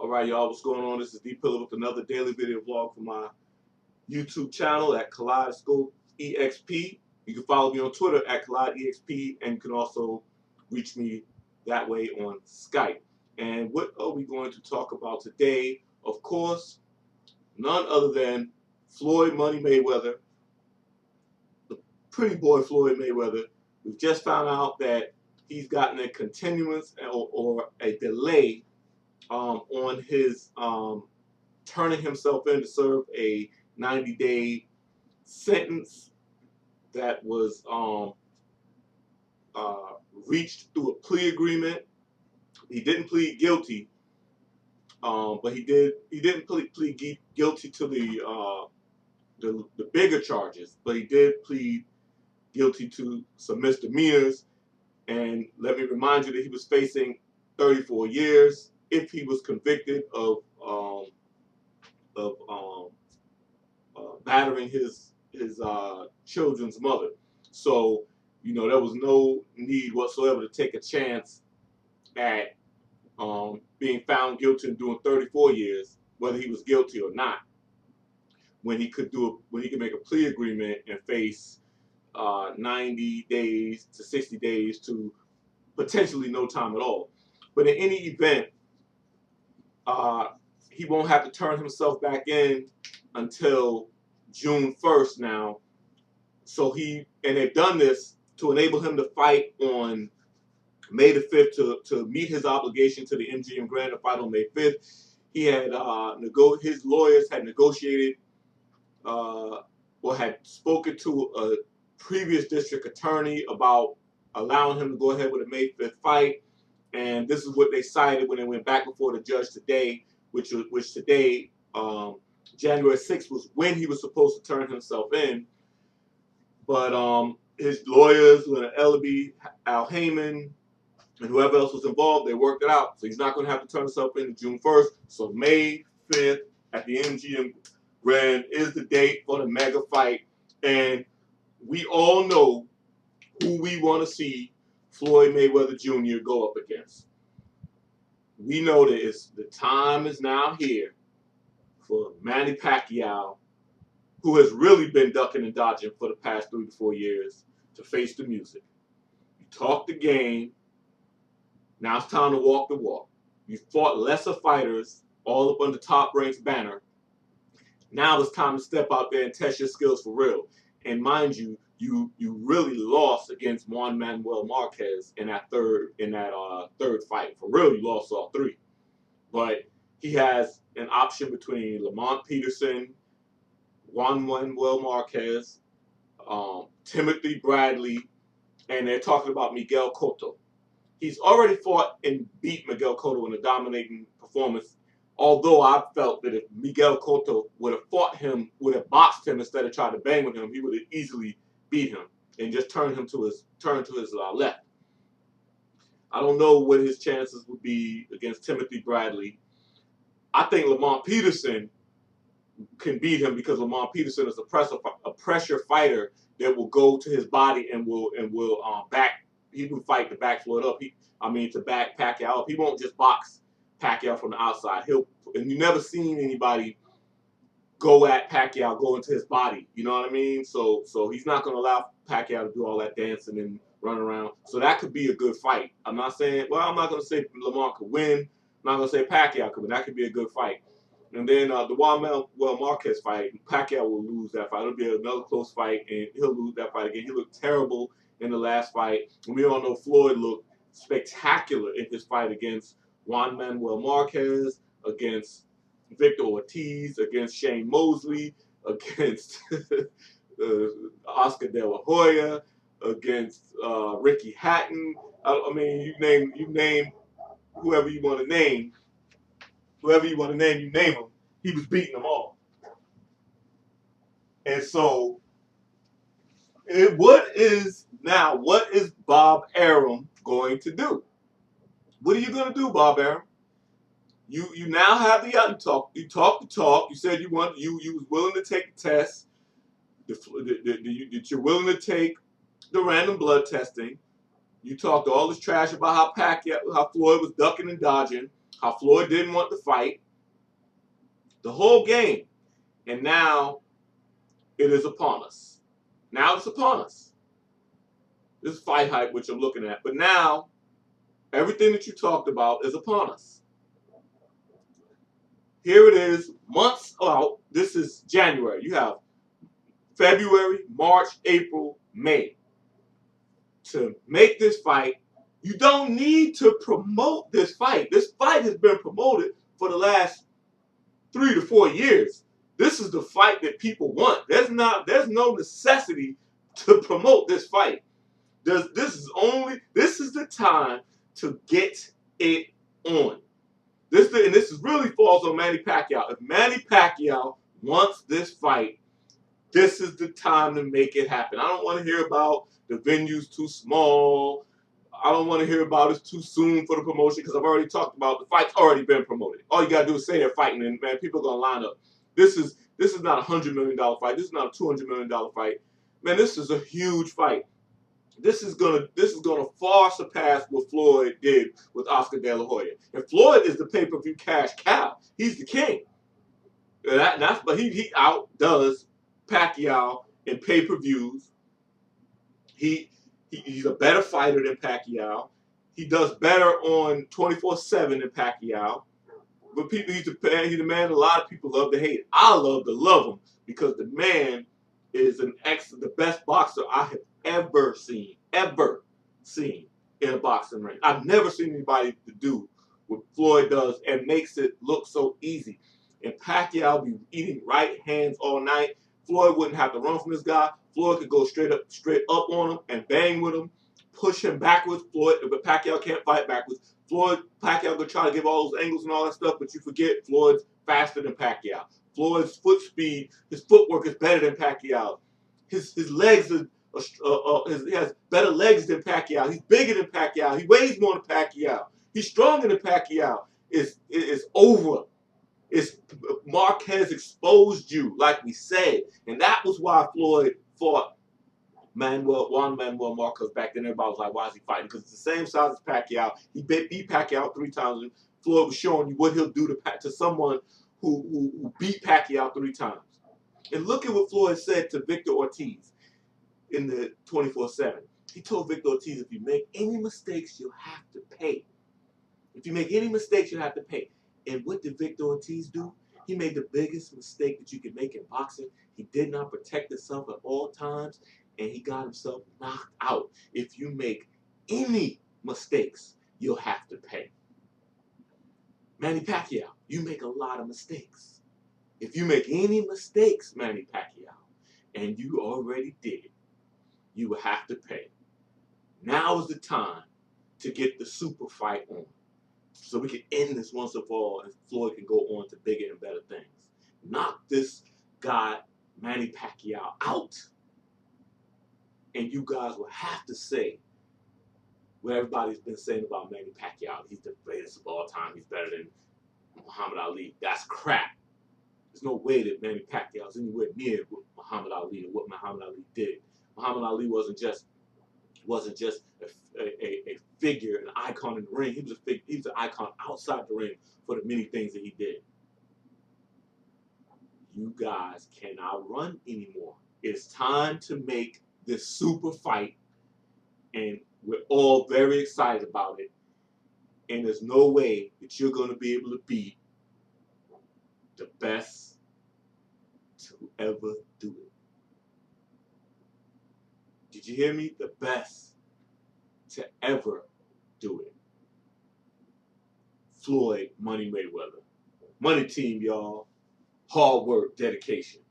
All right, y'all, what's going on? This is D Pillar with another daily video vlog for my YouTube channel at Kaleidoscope EXP. You can follow me on Twitter at KaleidoEXP, and you can also reach me that way on Skype. And what are we going to talk about today? Of course, none other than Floyd Money Mayweather, the pretty boy Floyd Mayweather. We've just found out that he's gotten a continuance or a delay on his turning himself in to serve a 90-day sentence that was reached through a plea agreement. He didn't plead guilty, but he didn't plead guilty to the bigger charges, but he did plead guilty to some misdemeanors. And let me remind you that he was facing 34 years if he was convicted of battering his children's mother. So, you know, there was no need whatsoever to take a chance at being found guilty and doing 34 years, whether he was guilty or not, when he could make a plea agreement and face 90 days to 60 days to potentially no time at all. But in any event, he won't have to turn himself back in until June 1st now. So they've done this to enable him to fight on May the 5th to meet his obligation to the MGM Grand to fight on May 5th. He had his lawyers had negotiated or had spoken to a previous district attorney about allowing him to go ahead with a May 5th fight. And this is what they cited when they went back before the judge today, which today, January 6th, was when he was supposed to turn himself in. But his lawyers, Leonard Ellaby, Al Heyman, and whoever else was involved, they worked it out. So he's not going to have to turn himself in June 1st. So May 5th at the MGM Grand is the date for the mega fight. And we all know who we want to see Floyd Mayweather Jr. go up against. We know that the time is now here for Manny Pacquiao, who has really been ducking and dodging for the past 3 to 4 years, to face the music. You talk the game. Now it's time to walk the walk. You fought lesser fighters all up under Top Rank's banner. Now it's time to step out there and test your skills for real. And mind you, you really lost against Juan Manuel Marquez in that third fight. For real, you lost all three. But he has an option between Lamont Peterson, Juan Manuel Marquez, Timothy Bradley, and they're talking about Miguel Cotto. He's already fought and beat Miguel Cotto in a dominating performance, although I felt that if Miguel Cotto would have fought him, would have boxed him instead of trying to bang with him, he would have easily beat him and just turn to his left. I don't know what his chances would be against Timothy Bradley. I think Lamont Peterson can beat him because Lamont Peterson is a pressure fighter that will go to his body and will back. He will fight to back Floyd up. To back Pacquiao up. He won't just box Pacquiao from the outside. And you never seen anybody go at Pacquiao, go into his body. You know what I mean? So he's not going to allow Pacquiao to do all that dancing and run around. So that could be a good fight. I'm not going to say Lamont could win. I'm not going to say Pacquiao could win. That could be a good fight. And then the Juan Manuel Marquez fight, Pacquiao will lose that fight. It'll be another close fight, and he'll lose that fight again. He looked terrible in the last fight. And we all know Floyd looked spectacular in his fight against Juan Manuel Marquez, against Victor Ortiz, against Shane Mosley, against Oscar De La Hoya, against Ricky Hatton. You name whoever you want to name. Whoever you want to name, you name him. He was beating them all. And so, what is Bob Arum going to do? What are you going to do, Bob Arum? You now have you talk the talk. You said you was willing to take the test. That you're willing to take the random blood testing. You talked all this trash about how Floyd was ducking and dodging. how Floyd didn't want the fight, the whole game. And now it is upon us. Now it's upon us. This fight hype, which I'm looking at. But now, everything that you talked about is upon us. Here it is, months out. This is January. You have February, March, April, May. To make this fight, you don't need to promote this fight. This fight has been promoted for the last 3 to 4 years. This is the fight that people want. There's no necessity to promote this fight. This is the time to get it on. This really falls on Manny Pacquiao. If Manny Pacquiao wants this fight, this is the time to make it happen. I don't want to hear about the venue's too small. I don't want to hear about it's too soon for the promotion, because I've already talked about the fight's already been promoted. All you gotta do is say they're fighting, and man, people are gonna line up. This is not $100 million fight. This is not a $200 million fight. Man, this is a huge fight. This is gonna far surpass what Floyd did with Oscar De La Hoya. And Floyd is the pay-per-view cash cow. He's the king. But he outdoes Pacquiao in pay-per-views. He's a better fighter than Pacquiao. He does better on 24/7 than Pacquiao. But he's the man a lot of people love to hate. I love to love him, because the man is the best boxer I have ever seen in a boxing ring. I've never seen anybody to do what Floyd does and makes it look so easy. And Pacquiao be eating right hands all night. Floyd wouldn't have to run from this guy. Floyd could go straight up on him and bang with him, push him backwards. But Pacquiao can't fight backwards. Pacquiao could try to give all those angles and all that stuff, but you forget Floyd's faster than Pacquiao. Floyd's foot speed, his footwork is better than Pacquiao. His legs are he has better legs than Pacquiao. He's bigger than Pacquiao. He weighs more than Pacquiao. He's stronger than Pacquiao. It's over. Marquez exposed you, like we said, and that was why Floyd fought Juan Manuel Marquez back then. Everybody was like, why is he fighting? Because it's the same size as Pacquiao. He beat Pacquiao 3 times. And Floyd was showing you what he'll do to someone who beat Pacquiao 3 times. And look at what Floyd said to Victor Ortiz in the 24/7. He told Victor Ortiz, if you make any mistakes, you'll have to pay. If you make any mistakes, you'll have to pay. And what did Victor Ortiz do? He made the biggest mistake that you can make in boxing. He did not protect himself at all times, and he got himself knocked out. If you make any mistakes, you'll have to pay. Manny Pacquiao, you make a lot of mistakes. If you make any mistakes, Manny Pacquiao, and you already did, you will have to pay. Now is the time to get the super fight on, so we can end this once and for all, and Floyd can go on to bigger and better things. Knock this guy, Manny Pacquiao, out, and you guys will have to say what everybody's been saying about Manny Pacquiao. He's the greatest of all time. He's better than Muhammad Ali. That's crap. There's no way that Manny Pacquiao is anywhere near what Muhammad Ali and what Muhammad Ali did. Muhammad Ali wasn't just a figure, an icon in the ring. He was an icon outside the ring for the many things that he did. You guys cannot run anymore. It's time to make this super fight, and we're all very excited about it. And there's no way that you're going to be able to beat the best to ever do it. Did you hear me? The best to ever do it. Floyd Money Mayweather. Money team, y'all. Hard work, dedication.